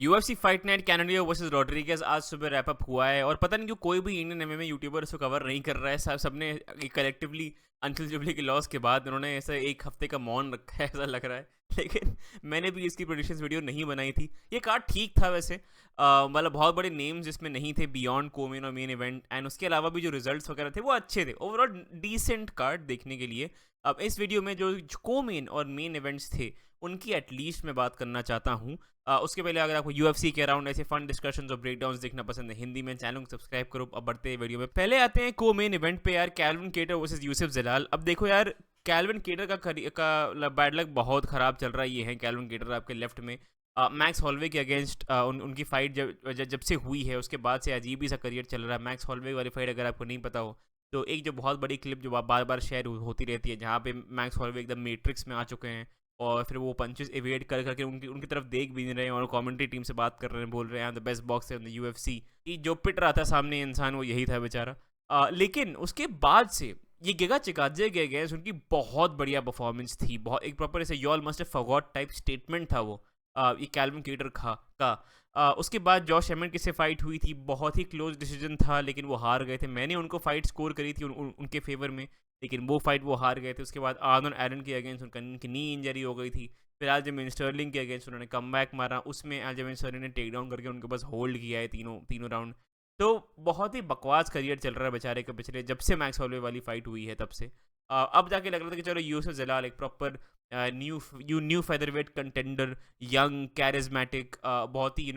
UFC fight night कैनेडियो versus Rodriguez आज सुबह रैप अप हुआ है और पता नहीं क्यों कोई भी इंडियन एमएमए यूट्यूबर इसको कवर नहीं कर रहा है। सब सबने कलेक्टिवली अंकिल जुबली के लॉस के बाद उन्होंने ऐसा एक हफ्ते का मौन रखा है ऐसा लग रहा है। लेकिन मैंने भी इसकी प्रोडिक्शंस वीडियो नहीं बनाई थी। ये कार्ड ठीक था वैसे। मतलब बहुत बड़े नेम्स इसमें नहीं थे बियॉन्ड कोमेन और मेन इवेंट, एंड उसके अलावा भी जो रिजल्ट्स वगैरह थे वो अच्छे थे। ओवरऑल डिसेंट कार्ड देखने के लिए। अब इस वीडियो में जो कोमेन और मेन इवेंट्स थे उनकी एटलीस्ट मैं बात करना चाहता हूँ। उसके पहले अगर आपको यूएफसी के अराउंड ऐसे फन डिस्कशंस और ब्रेकडाउन्स देखना पसंद है हिंदी में, चैनल को सब्सक्राइब करो। अब बढ़ते हैं वीडियो में। पहले आते हैं को मेन इवेंट पे यार, कैल्विन केटर वर्सेस यूसुफ जलाल। अब देखो यार, कैल्विन केटर का बैड लक बहुत ख़राब चल रहा है। ये है कैल्विन केटर आपके लेफ्ट में। मैक्स हॉलवे के अगेंस्ट उनकी फाइट जब से हुई है उसके बाद से अजीब ही सा करियर चल रहा है। मैक्स हॉलवे वाली फाइट अगर आपको नहीं पता हो तो एक जो बहुत बड़ी क्लिप जो बार बार शेयर होती रहती है जहाँ पे मैक्स हॉलवे एकदम मैट्रिक्स में आ चुके हैं और फिर वो पंचेस एवेड कर करके उनकी उनकी तरफ देख भी नहीं रहे हैं और कमेंट्री टीम से बात कर रहे हैं, बोल रहे हैं the best box in the UFC. जो पिट रहा था सामने इंसान वो यही था बेचारा। लेकिन उसके बाद से ये गिगा चिकाजे गए गए उनकी बहुत बढ़िया परफॉर्मेंस थी। बहुत एक प्रॉपर ऐसे y'all must have forgot type statement था वो। ये कैल्विन केटर का। उसके बाद जॉश हेमंड की से फाइट हुई थी, बहुत ही क्लोज डिसीजन था लेकिन वो हार गए थे। मैंने उनको फाइट स्कोर करी थी उनके फेवर में, लेकिन वो फाइट वो हार गए थे। उसके बाद आर्नन एरन के अगेंस्ट उनकी नी इंजरी हो गई थी। फिर अljamain स्टर्लिंग के अगेंस्ट उन्होंने कम बैक मारा, उसमें अljamain स्टर्लिंग ने टेक डाउन करके उनके पास होल्ड किया है तीनों तीनों राउंड। तो बहुत ही बकवास करियर चल रहा है बेचारे का पिछले जब से मैक्स हॉलवे वाली फाइट हुई है तब से। अब जाके लग रहा था कि चलो यूसुफ जलाल एक proper new featherweight contender, young charismatic, बहुत ही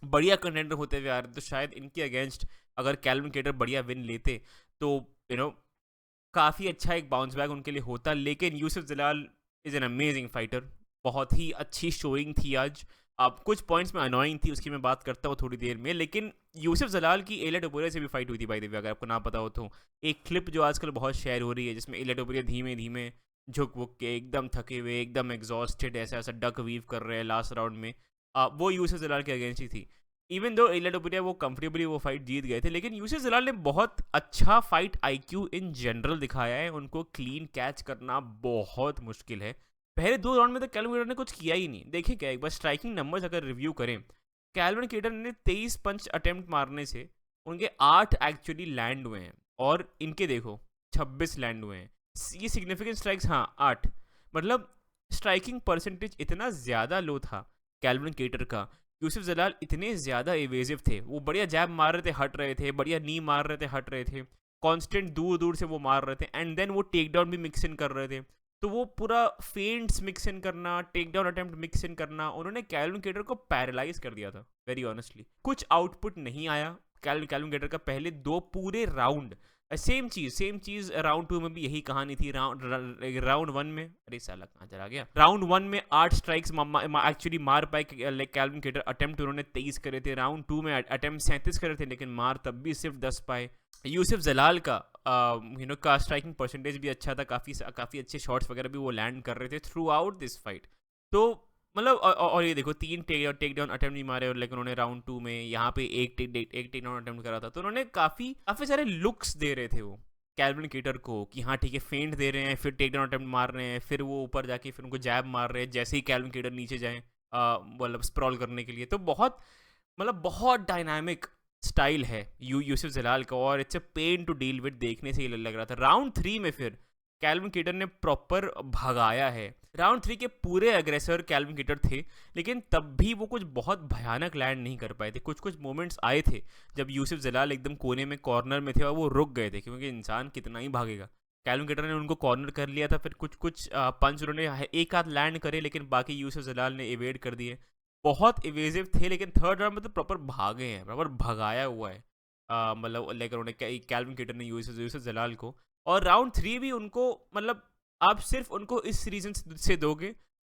बढ़िया कंटेंडर होते हुए आ रहे, तो शायद इनके अगेंस्ट अगर कैल्विन केटर बढ़िया विन लेते तो यू नो काफ़ी अच्छा एक बाउंस बैक उनके लिए होता। लेकिन यूसुफ जलाल इज़ एन अमेजिंग फाइटर। बहुत ही अच्छी शोइंग थी आज। अब कुछ पॉइंट्स में अनोइंग थी, उसकी मैं बात करता हूँ थोड़ी देर में। लेकिन यूसुफ जलाल की एलिया टोपुरिया से भी फाइट हुई थी बाय द वे, अगर आपको ना पता हो तो। एक क्लिप जो आजकल बहुत शेयर हो रही है जिसमें एलिया टोपुरिया धीमे धीमे झुक वुक के एकदम थके हुए एकदम एग्जॉस्टेड ऐसा ऐसा डक वीव कर रहे हैं लास्ट राउंड में, वो यूसुफ जलाल के अगेंस्ट ही थी। इवन दो एलिया टोपुरिया वो कंफर्टेबली वो फाइट जीत गए थे, लेकिन यूसुफ जलाल ने बहुत अच्छा फाइट आईक्यू इन जनरल दिखाया है। उनको क्लीन कैच करना बहुत मुश्किल है। पहले दो राउंड में तो कैल्विन केटर ने कुछ किया ही नहीं। देखिए क्या, एक बार स्ट्राइकिंग नंबर्स अगर रिव्यू करें, कैल्विन केटर ने 23 पंच अटेम्प्ट मारने से उनके 8 एक्चुअली लैंड हुए हैं और इनके देखो 26 लैंड हुए हैं। ये सिग्निफिकेंट स्ट्राइक्स, हाँ 8। मतलब स्ट्राइकिंग परसेंटेज इतना ज़्यादा लो था कैल्विन केटर का। यूसुफ जलाल इतने ज़्यादा एवेजिव थे, वो बढ़िया जैब मार रहे थे हट रहे थे, बढ़िया नी मार रहे थे हट रहे थे, कांस्टेंट दूर दूर से वो मार रहे थे, एंड देन वो टेक डाउन भी मिक्स इन कर रहे थे। तो वो पूरा फेंट्स मिक्स इन करना, take down attempt mix in करना, उन्होंने कैल्विन केटर को पैरालाइज कर दिया था वेरी ऑनेस्टली। कुछ आउटपुट नहीं आया कैल्विन केटर का पहले दो पूरे राउंड। सेम चीज राउंड 2 में भी यही कहानी थी। राउंड 1 में, अरे साला कहाँ चला गया, राउंड 1 में 8 स्ट्राइक्स एक्चुअली मार पाए कैल्विन केटर। अटेम्प्ट उन्होंने 23 करे थे। राउंड 2 में अटेम्प्ट 37 करे थे लेकिन मार तब भी सिर्फ 10 पाए। यूसुफ जलाल का का स्ट्राइकिंग परसेंटेज भी अच्छा था, काफ़ी अच्छे शॉट्स वगैरह भी वो लैंड कर रहे थे थ्रू आउट दिस फाइट। तो मतलब और ये देखो 3 टेक डाउन अटेम्प्ट नहीं मारे, और लेकिन उन्होंने राउंड 2 में यहाँ पे एक टेक डाउन अटेम्प्ट करा था। तो उन्होंने काफ़ी सारे लुक्स दे रहे थे वो कैल्विन केटर को कि हाँ ठीक है, फेंट दे रहे हैं, फिर टेक डाउन अटेम्प्ट मार रहे हैं, फिर वो ऊपर जाके फिर उनको जैब मार रहे हैं जैसे ही कैल्विन केटर नीचे जाए मतलब स्प्रॉल करने के लिए। तो बहुत डायनामिक स्टाइल है यूसुफ जलाल का, और it's a pain to deal with. देखने से ही लग रहा था। राउंड 3 में फिर कैल्विन केटर ने प्रॉपर भगाया है। राउंड 3 के पूरे अग्रेसर कैल्विन केटर थे, लेकिन तब भी वो कुछ बहुत भयानक लैंड नहीं कर पाए थे। कुछ मोमेंट्स आए थे जब यूसुफ जलाल एकदम कोने में कॉर्नर में थे और वो रुक गए थे, क्योंकि इंसान कितना ही भागेगा। कैल्विन केटर ने उनको कॉर्नर कर लिया था। फिर कुछ पंच उन्होंने एक आध लैंड करे, लेकिन बाकी यूसुफ जलाल ने एवेड कर दिए। बहुत इवेजिव थे, लेकिन थर्ड राउंड में तो प्रॉपर भागे हैं, प्रॉपर भगाया हुआ है। मतलब लेकर उन्हें कैल्विन केटर ने यूसुफ जलाल को। और राउंड 3 भी उनको मतलब आप सिर्फ उनको इस रीज़न से दोगे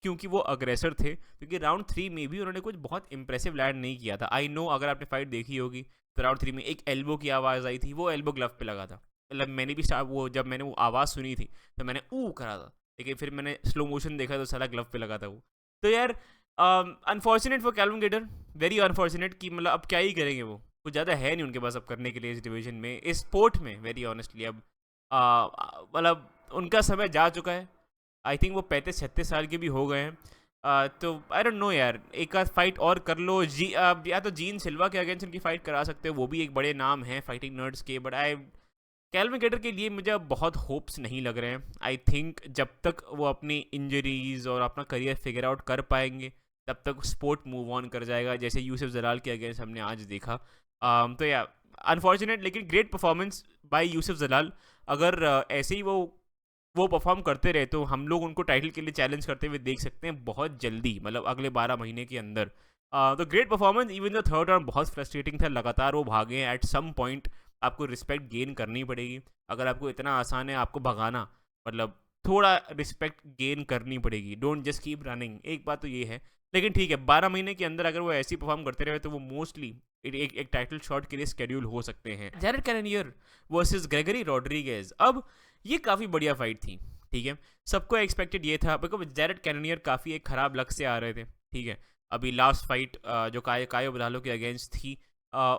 क्योंकि वो अग्रेसर थे, क्योंकि राउंड 3 में भी उन्होंने कुछ बहुत इंप्रेसिव लैंड नहीं किया था। आई नो, अगर आपने फाइट देखी होगी तो राउंड 3 में एक एल्बो की आवाज़ आई थी, वो एल्बो ग्लव पे लगा था। मतलब मैंने भी वो जब मैंने वो आवाज़ सुनी थी तो मैंने ऊ करा था, लेकिन फिर मैंने स्लो मोशन देखा तो साला ग्लव पे लगा था वो। तो यार unfortunate for Calvin Kattar, very unfortunate कि मतलब अब क्या ही करेंगे वो, कुछ ज़्यादा है नहीं उनके पास अब करने के लिए इस डिवीजन में, इस स्पोर्ट में वेरी ऑनेस्टली। अब मतलब उनका समय जा चुका है। आई थिंक वो 35-36 साल के भी हो गए हैं। तो आई डोंट नो यार, एक आध फाइट और कर लो या तो जीन सिल्वा के अगेंस्ट उनकी फाइट करा सकते हो, वो भी एक बड़े नाम हैं फाइटिंग नर्ड्स के, बट आई कैल्विन केटर के लिए मुझे अब बहुत होप्स नहीं लग रहे हैं। आई थिंक जब तक वो अपनी इंजरीज और अपना करियर फिगर आउट कर पाएंगे तब तक स्पोर्ट मूव ऑन कर जाएगा, जैसे यूसुफ जलाल के अगेंस्ट हमने आज देखा। तो या अनफॉर्चुनेट लेकिन ग्रेट परफॉर्मेंस बाय यूसुफ जलाल। अगर ऐसे ही वो परफॉर्म करते रहे तो हम लोग उनको टाइटल के लिए चैलेंज करते हुए देख सकते हैं बहुत जल्दी, मतलब अगले 12 महीने के अंदर। तो great performance, even the third round बहुत फ्रस्ट्रेटिंग था, लगातार वो भागे। एट सम पॉइंट आपको रिस्पेक्ट गेन करनी पड़ेगी। अगर आपको इतना आसान है आपको भगाना, मतलब थोड़ा रिस्पेक्ट गेन करनी पड़ेगी, डोंट जस्ट कीप रनिंग, एक बात तो ये है। लेकिन ठीक है, 12 महीने के अंदर अगर वो ऐसी परफॉर्म करते रहे तो वो मोस्टली एक टाइटल शॉट के लिए शेड्यूल हो सकते हैं। जैरेड कैननियर वर्सेस ग्रेगरी रॉड्रिगेज, अब ये काफ़ी बढ़िया फाइट थी, ठीक है। सबको एक्सपेक्टेड ये था, बिकॉज जैरेड कैननियर काफ़ी एक ख़राब लक से आ रहे थे, ठीक है। अभी लास्ट फाइट जो कायो बदालो के अगेंस्ट थी,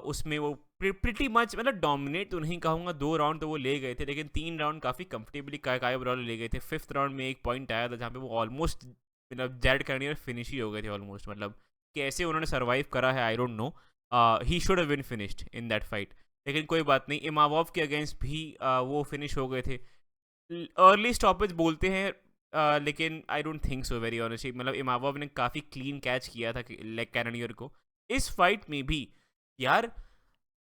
उसमें वो प्रिटी मच, मतलब डोमिनेट तो नहीं कहूँगा, 2 राउंड तो वो ले गए थे, लेकिन 3 राउंड काफ़ी कंफर्टेबली कायो बदालो ले गए थे। 5th राउंड में एक पॉइंट आया था जहाँ पे वो ऑलमोस्ट, मतलब जैरेड कैननियर फिनिश ही हो गए थे ऑलमोस्ट, मतलब कैसे उन्होंने सर्वाइव करा है I don't know. He should have been finished in that fight, लेकिन कोई बात नहीं। इमावोव के अगेंस्ट भी वो फिनिश हो गए थे। अर्ली स्टॉपेज बोलते हैं, लेकिन I don't think so very honestly, मतलब इमावोव ने काफ़ी क्लीन कैच किया था लेग कैननियर को। इस फाइट में भी यार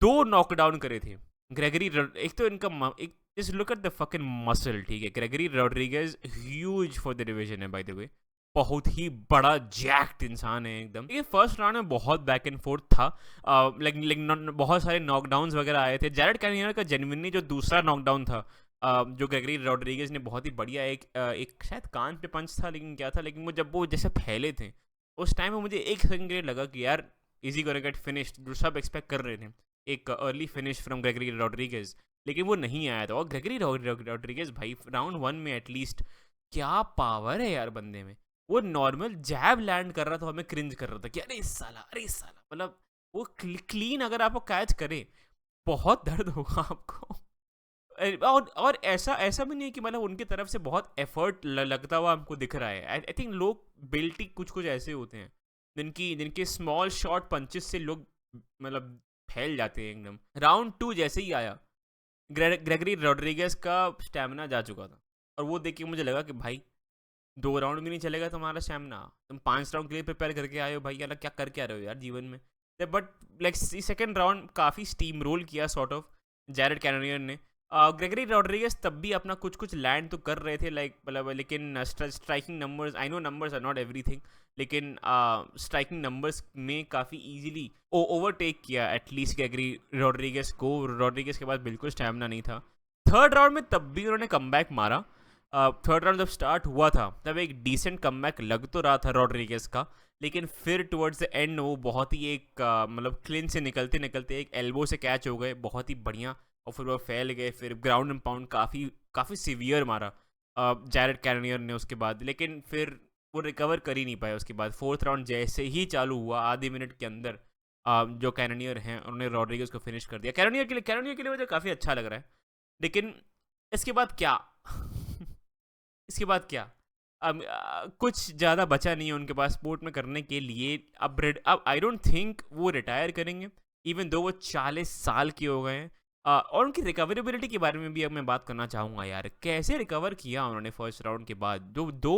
2 नॉकडाउन करे थे ग्रेगरी। एक तो इनका एक just look at the fucking muscle, ठीक है। Gregory Rodriguez huge for the division है बाय द वे, बहुत ही बड़ा जैक्ड इंसान है एकदम। ये फर्स्ट राउंड में बहुत बैक एंड फोर्थ था, लेकिन बहुत सारे नॉकडाउन्स वगैरह आए थे। जैरेड कैननियर का जेन्युइनली जो दूसरा नॉकडाउन था, जो ग्रेगरी रॉड्रिगेज ने बहुत ही बढ़िया एक शायद कान पे पंच था, लेकिन क्या था, लेकिन वो जब वो जैसे फैले थे उस टाइम में मुझे एक सेकंड के लिए लगा कि यार इजी गोना गेट फिनिश्ड, जो सब एक्सपेक्ट कर रहे थे एक early finish from Gregory Rodriguez, लेकिन वो नहीं आया था। और ग्रेगरी रॉड्रिगेज भाई राउंड 1 में एटलीस्ट, क्या पावर है यार बंदे में। वो नॉर्मल जैब लैंड कर रहा था, हमें क्रिंज कर रहा था कि अरे साला अरे साला, मतलब वो क्लीन अगर आपको कैच करे बहुत दर्द होगा आपको। और ऐसा ऐसा भी नहीं है कि मतलब उनकी तरफ से बहुत एफर्ट लगता हुआ हमको दिख रहा है। आई थिंक लोग बिल्टी कुछ कुछ ऐसे होते हैं जिनके स्मॉल शॉर्ट पंचेस से लोग मतलब फैल जाते हैं एकदम। राउंड 2 जैसे ही आया, ग्रेगरी रॉड्रिगेज का स्टैमिना जा चुका था, और वो देख के मुझे लगा कि भाई 2 राउंड भी नहीं चलेगा तुम्हारा स्टैमिना, तुम 5 राउंड के लिए प्रिपेयर करके आए हो भाई, यार क्या करके आ रहे हो यार जीवन में। बट लाइक सेकंड राउंड काफ़ी स्टीम रोल किया सॉर्ट ऑफ जैरेड कैननियर ने। ग्रेगरी रॉड्रिगेज तब भी अपना कुछ कुछ लैंड तो कर रहे थे, लाइक मतलब, लेकिन striking numbers, I know numbers are not everything, लेकिन स्ट्राइकिंग नंबर्स में काफ़ी इजीली ओवरटेक किया एटलीस्ट ग्रेगरी रॉड्रिगेज को। रॉड्रिगेज के पास बिल्कुल स्टैमिना नहीं था। थर्ड राउंड में तब भी उन्होंने कमबैक मारा। थर्ड राउंड जब स्टार्ट हुआ था तब एक डिसेंट कमबैक लग तो रहा था रॉड्रिगेज का, लेकिन फिर टुवर्ड्स द एंड वो बहुत ही एक मतलब क्लीन से निकलते निकलते एक एल्बो से कैच हो गए, बहुत ही बढ़िया, और फिर वो फैल गए। फिर ग्राउंड एंड पाउंड काफ़ी सीवियर मारा जैरेड कैननियर ने उसके बाद, लेकिन फिर वो रिकवर कर ही नहीं पाया उसके बाद। 4th राउंड जैसे ही चालू हुआ आधे मिनट के अंदर जो कैननियर हैं उन्होंने रॉड्रिगेज को फिनिश कर दिया। कैननियर के लिए मुझे काफ़ी अच्छा लग रहा है, लेकिन इसके बाद क्या इसके बाद क्या, अब कुछ ज़्यादा बचा नहीं है उनके पास स्पोर्ट में करने के लिए। अब आई डोंट थिंक वो रिटायर करेंगे, इवन दो वो 40 साल के हो गए हैं। और उनकी रिकवरेबिलिटी के बारे में भी अब मैं बात करना चाहूँगा यार, कैसे रिकवर किया उन्होंने फर्स्ट राउंड के बाद। जो 2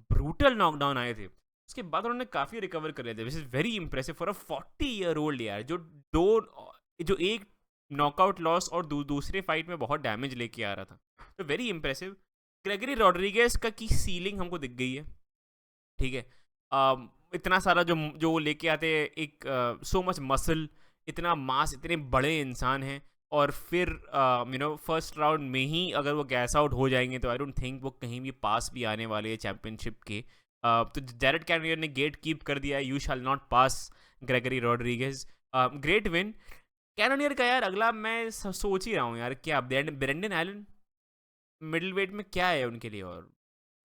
ब्रूटल नॉकडाउन आए थे उसके बाद उन्होंने काफ़ी रिकवर कर लिया था, which is very impressive for a 40-year-old यार, जो एक नॉकआउट लॉस और दूसरे फाइट में बहुत डैमेज लेके आ रहा था, तो वेरी इंप्रेसिव। ग्रेगरी रॉड्रिगेज का की सीलिंग हमको दिख गई है, ठीक है। इतना सारा जो लेके आते हैं, एक सो मच मसल, इतना मास, इतने बड़े इंसान हैं, और फिर फर्स्ट राउंड में ही अगर वो गैस आउट हो जाएंगे तो आई डोंट थिंक वो कहीं भी पास भी आने वाले हैं चैंपियनशिप के। तो जैरेड कैननियर ने गेट कीप कर दिया, you shall not pass Gregory Rodriguez. Great win Cannonier का यार। अगला मैं सोच ही रहा हूँ यार, क्या ब्रेंडन एलन मिडिल वेट में क्या है उनके लिए। और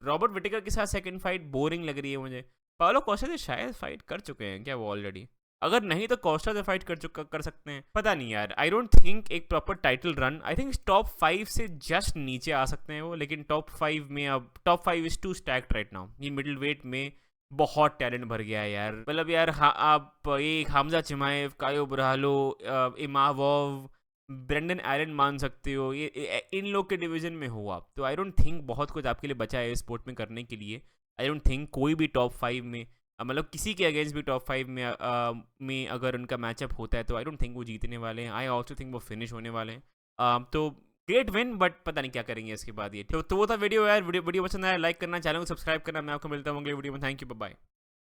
रॉबर्ट विटेकर के साथ सेकंड फाइट बोरिंग लग रही है मुझे। पाउलो कोस्टा से शायद फाइट कर चुके हैं क्या वो ऑलरेडी, अगर नहीं तो कोस्टा से फाइट कर सकते हैं, पता नहीं यार। आई डोंट थिंक एक proper title run, I think top 5 से जस्ट नीचे आ सकते हैं वो, लेकिन टॉप 5 में अब top 5 is too stacked right now. ये मिडिल वेट में बहुत टैलेंट भर गया है यार। मतलब यार आप ये हमजा चिमाएव, कायो ब्राहलो, इमावोव, ब्रेंडन एलन मान सकते हो, इन लोग के डिवीजन में हो आप, तो आई डोंट थिंक बहुत कुछ आपके लिए बचा है स्पोर्ट में करने के लिए। आई डोंट थिंक कोई भी टॉप 5 में मतलब किसी के अगेंस्ट भी टॉप 5 में अगर उनका मैचअप होता है तो आई डोंट थिंक वो जीतने वाले हैं। आई ऑल्सो थिंक वो फिनिश होने वाले हैं। तो ग्रेट विन, बट पता नहीं क्या करेंगे इसके बाद ये। तो वो था वीडियो यार। वीडियो पसंद आया लाइक करना, चैनल को सब्सक्राइब करना। मैं आपको मिलता हूँ अगले वीडियो में। Thank you, bye.